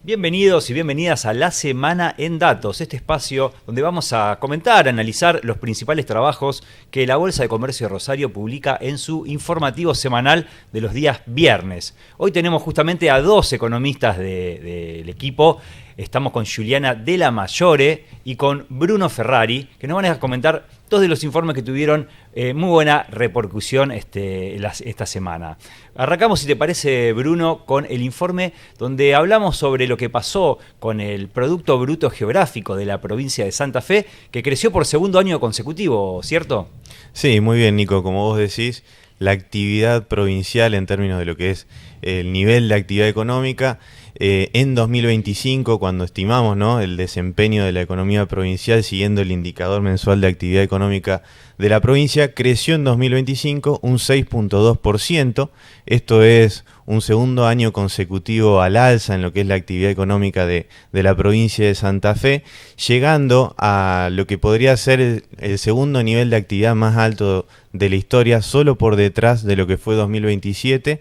Bienvenidos y bienvenidas a La Semana en Datos, este espacio donde vamos a comentar, analizar los principales trabajos que la Bolsa de Comercio de Rosario publica en su informativo semanal de los días viernes. Hoy tenemos justamente a dos economistas del equipo. Estamos con Giuliana Della Maggiore y con Bruno Ferrari, que nos van a comentar dos de los informes que tuvieron muy buena repercusión esta semana. Arrancamos, si te parece, Bruno, con el informe donde hablamos sobre lo que pasó con el Producto Bruto Geográfico de la provincia de Santa Fe, que creció por segundo año consecutivo, ¿cierto? Sí, muy bien, Nico. Como vos decís, la actividad provincial en términos de lo que es el nivel de actividad económica, en 2025, cuando estimamos, ¿no?, el desempeño de la economía provincial siguiendo el indicador mensual de actividad económica de la provincia, creció en 2025 un 6.2%. Esto es un segundo año consecutivo al alza en lo que es la actividad económica de la provincia de Santa Fe, llegando a lo que podría ser el segundo nivel de actividad más alto de la historia, solo por detrás de lo que fue 2027,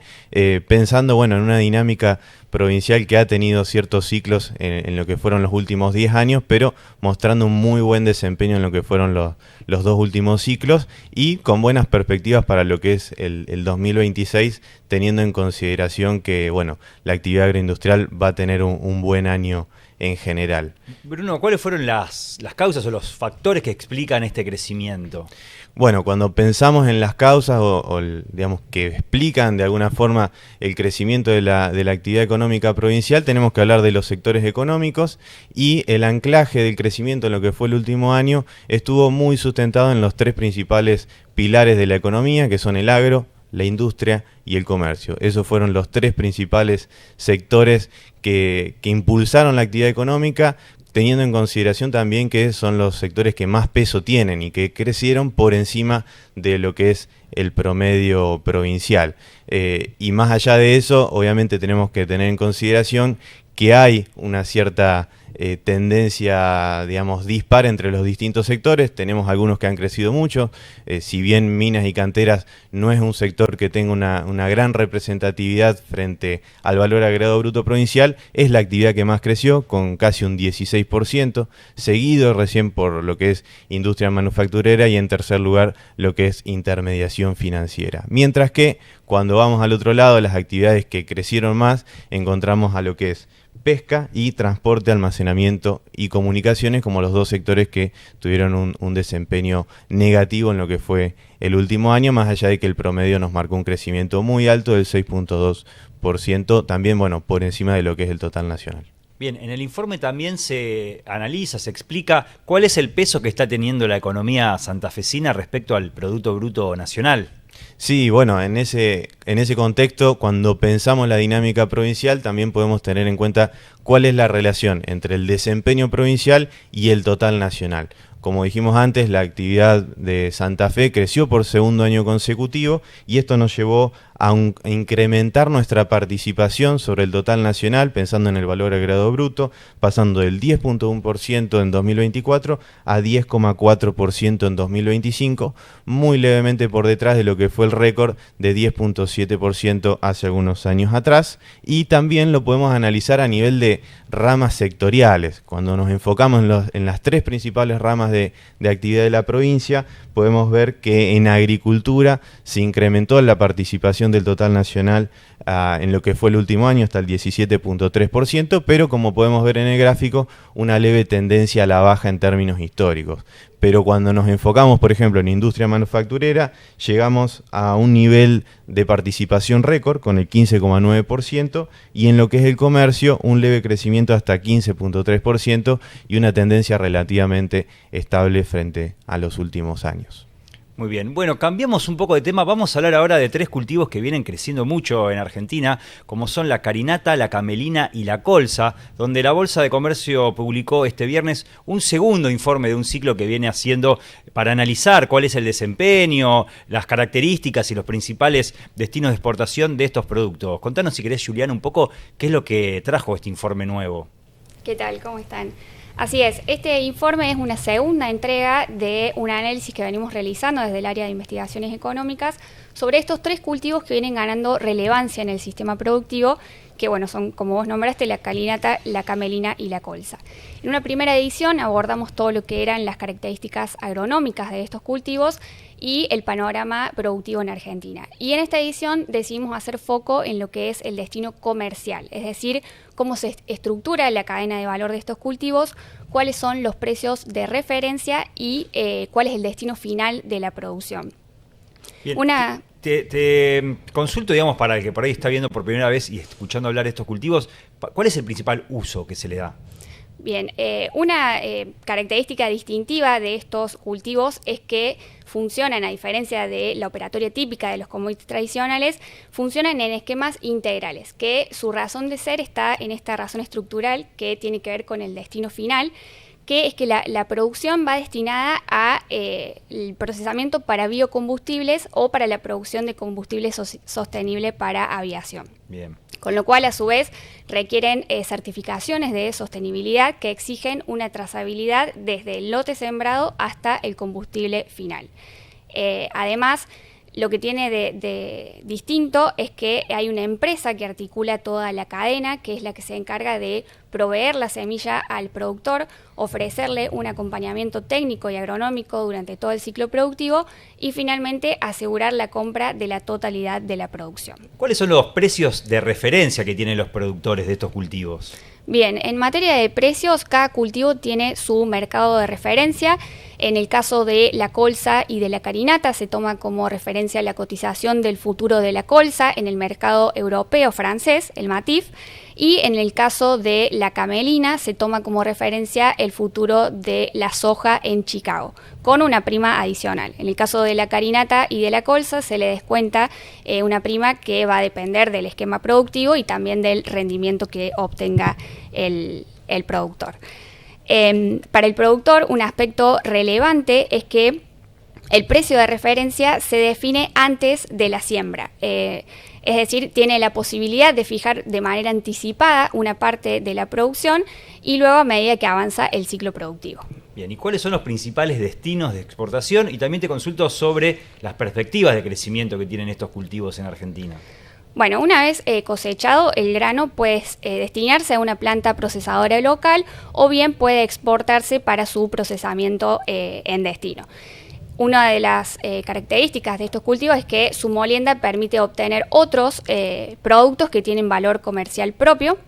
pensando, bueno, en una dinámica provincial que ha tenido ciertos ciclos en lo que fueron los últimos 10 años, pero mostrando un muy buen desempeño en lo que fueron los dos últimos ciclos y con buenas perspectivas para lo que es el 2026, teniendo en consideración que, bueno, la actividad agroindustrial va a tener un buen año en general. Bruno, ¿cuáles fueron las causas o los factores que explican este crecimiento? Bueno, cuando pensamos en las causas digamos que explican de alguna forma el crecimiento de la actividad económica provincial, tenemos que hablar de los sectores económicos, y el anclaje del crecimiento en lo que fue el último año estuvo muy sustentado en los tres principales pilares de la economía, que son el agro, la industria y el comercio. Esos fueron los tres principales sectores que impulsaron la actividad económica, teniendo en consideración también que son los sectores que más peso tienen y que crecieron por encima de lo que es el promedio provincial. Y más allá de eso, obviamente tenemos que tener en consideración que hay una cierta tendencia, digamos, dispar entre los distintos sectores. Tenemos algunos que han crecido mucho, si bien minas y canteras no es un sector que tenga una gran representatividad frente al valor agregado bruto provincial, es la actividad que más creció, con casi un 16%, seguido recién por lo que es industria manufacturera y en tercer lugar lo que es intermediación financiera. Mientras que cuando vamos al otro lado, las actividades que crecieron más, encontramos a lo que es pesca y transporte, almacenamiento y comunicaciones como los dos sectores que tuvieron un desempeño negativo en lo que fue el último año, más allá de que el promedio nos marcó un crecimiento muy alto del 6.2%, también, bueno, por encima de lo que es el total nacional. Bien, en el informe también se analiza, se explica cuál es el peso que está teniendo la economía santafesina respecto al Producto Bruto Nacional. Sí, bueno, en ese contexto, cuando pensamos la dinámica provincial, también podemos tener en cuenta cuál es la relación entre el desempeño provincial y el total nacional. Como dijimos antes, la actividad de Santa Fe creció por segundo año consecutivo y esto nos llevó a incrementar nuestra participación sobre el total nacional, pensando en el valor agregado bruto, pasando del 10.1% en 2024 a 10.4% en 2025, muy levemente por detrás de lo que fue el récord de 10.7% hace algunos años atrás. Y también lo podemos analizar a nivel de ramas sectoriales. Cuando nos enfocamos en las tres principales ramas de actividad de la provincia, podemos ver que en agricultura se incrementó la participación del total nacional en lo que fue el último año hasta el 17.3%, pero como podemos ver en el gráfico, una leve tendencia a la baja en términos históricos. Pero cuando nos enfocamos, por ejemplo, en industria manufacturera, llegamos a un nivel de participación récord con el 15.9%, y en lo que es el comercio, un leve crecimiento hasta 15.3% y una tendencia relativamente estable frente a los últimos años. Muy bien, bueno, cambiamos un poco de tema, vamos a hablar ahora de tres cultivos que vienen creciendo mucho en Argentina, como son la carinata, la camelina y la colza, donde la Bolsa de Comercio publicó este viernes un segundo informe de un ciclo que viene haciendo para analizar cuál es el desempeño, las características y los principales destinos de exportación de estos productos. Contanos, si querés, Giuliana, un poco qué es lo que trajo este informe nuevo. ¿Qué tal? ¿Cómo están? Así es, este informe es una segunda entrega de un análisis que venimos realizando desde el área de investigaciones económicas sobre estos tres cultivos que vienen ganando relevancia en el sistema productivo que bueno, son, como vos nombraste, la calinata, la camelina y la colza. En una primera edición abordamos todo lo que eran las características agronómicas de estos cultivos y el panorama productivo en Argentina. Y en esta edición decidimos hacer foco en lo que es el destino comercial, es decir, cómo se estructura la cadena de valor de estos cultivos, cuáles son los precios de referencia y cuál es el destino final de la producción. Bien. Te consulto, digamos, para el que por ahí está viendo por primera vez y escuchando hablar de estos cultivos, ¿cuál es el principal uso que se le da? Bien, una característica distintiva de estos cultivos es que funcionan, a diferencia de la operatoria típica de los commodities tradicionales, funcionan en esquemas integrales, que su razón de ser está en esta razón estructural que tiene que ver con el destino final, que es que la producción va destinada a el procesamiento para biocombustibles o para la producción de combustible sostenible para aviación. Bien. Con lo cual, a su vez, requieren certificaciones de sostenibilidad que exigen una trazabilidad desde el lote sembrado hasta el combustible final. Además, lo que tiene de distinto es que hay una empresa que articula toda la cadena, que es la que se encarga de proveer la semilla al productor, ofrecerle un acompañamiento técnico y agronómico durante todo el ciclo productivo y finalmente asegurar la compra de la totalidad de la producción. ¿Cuáles son los precios de referencia que tienen los productores de estos cultivos? Bien, en materia de precios, cada cultivo tiene su mercado de referencia. En el caso de la colza y de la carinata se toma como referencia la cotización del futuro de la colza en el mercado europeo francés, el MATIF, y en el caso de la camelina se toma como referencia el futuro de la soja en Chicago, con una prima adicional. En el caso de la carinata y de la colza se le descuenta una prima que va a depender del esquema productivo y también del rendimiento que obtenga el productor. Para el productor, un aspecto relevante es que el precio de referencia se define antes de la siembra. Es decir, tiene la posibilidad de fijar de manera anticipada una parte de la producción y luego a medida que avanza el ciclo productivo. Bien, ¿y cuáles son los principales destinos de exportación? Y también te consulto sobre las perspectivas de crecimiento que tienen estos cultivos en Argentina. Bueno, una vez cosechado el grano puede destinarse a una planta procesadora local o bien puede exportarse para su procesamiento en destino. Una de las características de estos cultivos es que su molienda permite obtener otros productos que tienen valor comercial propio,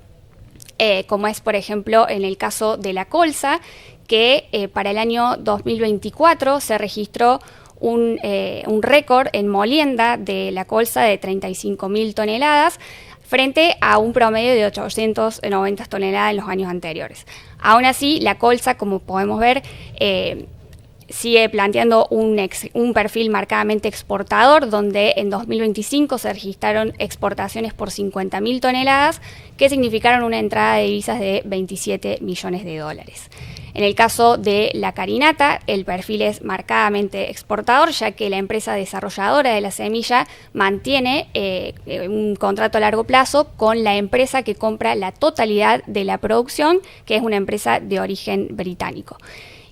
como es por ejemplo en el caso de la colza, que para el año 2024 se registró un récord en molienda de la colza de 35.000 toneladas frente a un promedio de 890 toneladas en los años anteriores. Aún así, la colza, como podemos ver, sigue planteando un perfil marcadamente exportador, donde en 2025 se registraron exportaciones por 50.000 toneladas, que significaron una entrada de divisas de 27 millones de dólares. En el caso de la carinata, el perfil es marcadamente exportador, ya que la empresa desarrolladora de la semilla mantiene un contrato a largo plazo con la empresa que compra la totalidad de la producción, que es una empresa de origen británico.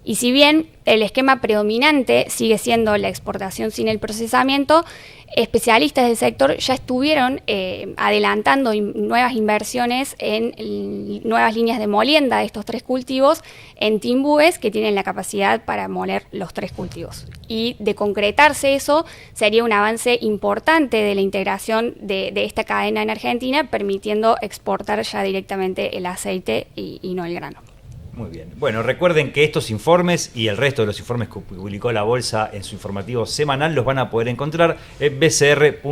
Y si bien el esquema predominante sigue siendo la exportación sin el procesamiento, especialistas del sector ya estuvieron adelantando nuevas inversiones en nuevas líneas de molienda de estos tres cultivos en timbúes que tienen la capacidad para moler los tres cultivos. Y de concretarse eso, sería un avance importante de la integración de esta cadena en Argentina, permitiendo exportar ya directamente el aceite y no el grano. Muy bien. Bueno, recuerden que estos informes y el resto de los informes que publicó la Bolsa en su informativo semanal los van a poder encontrar en bcr.com.ar.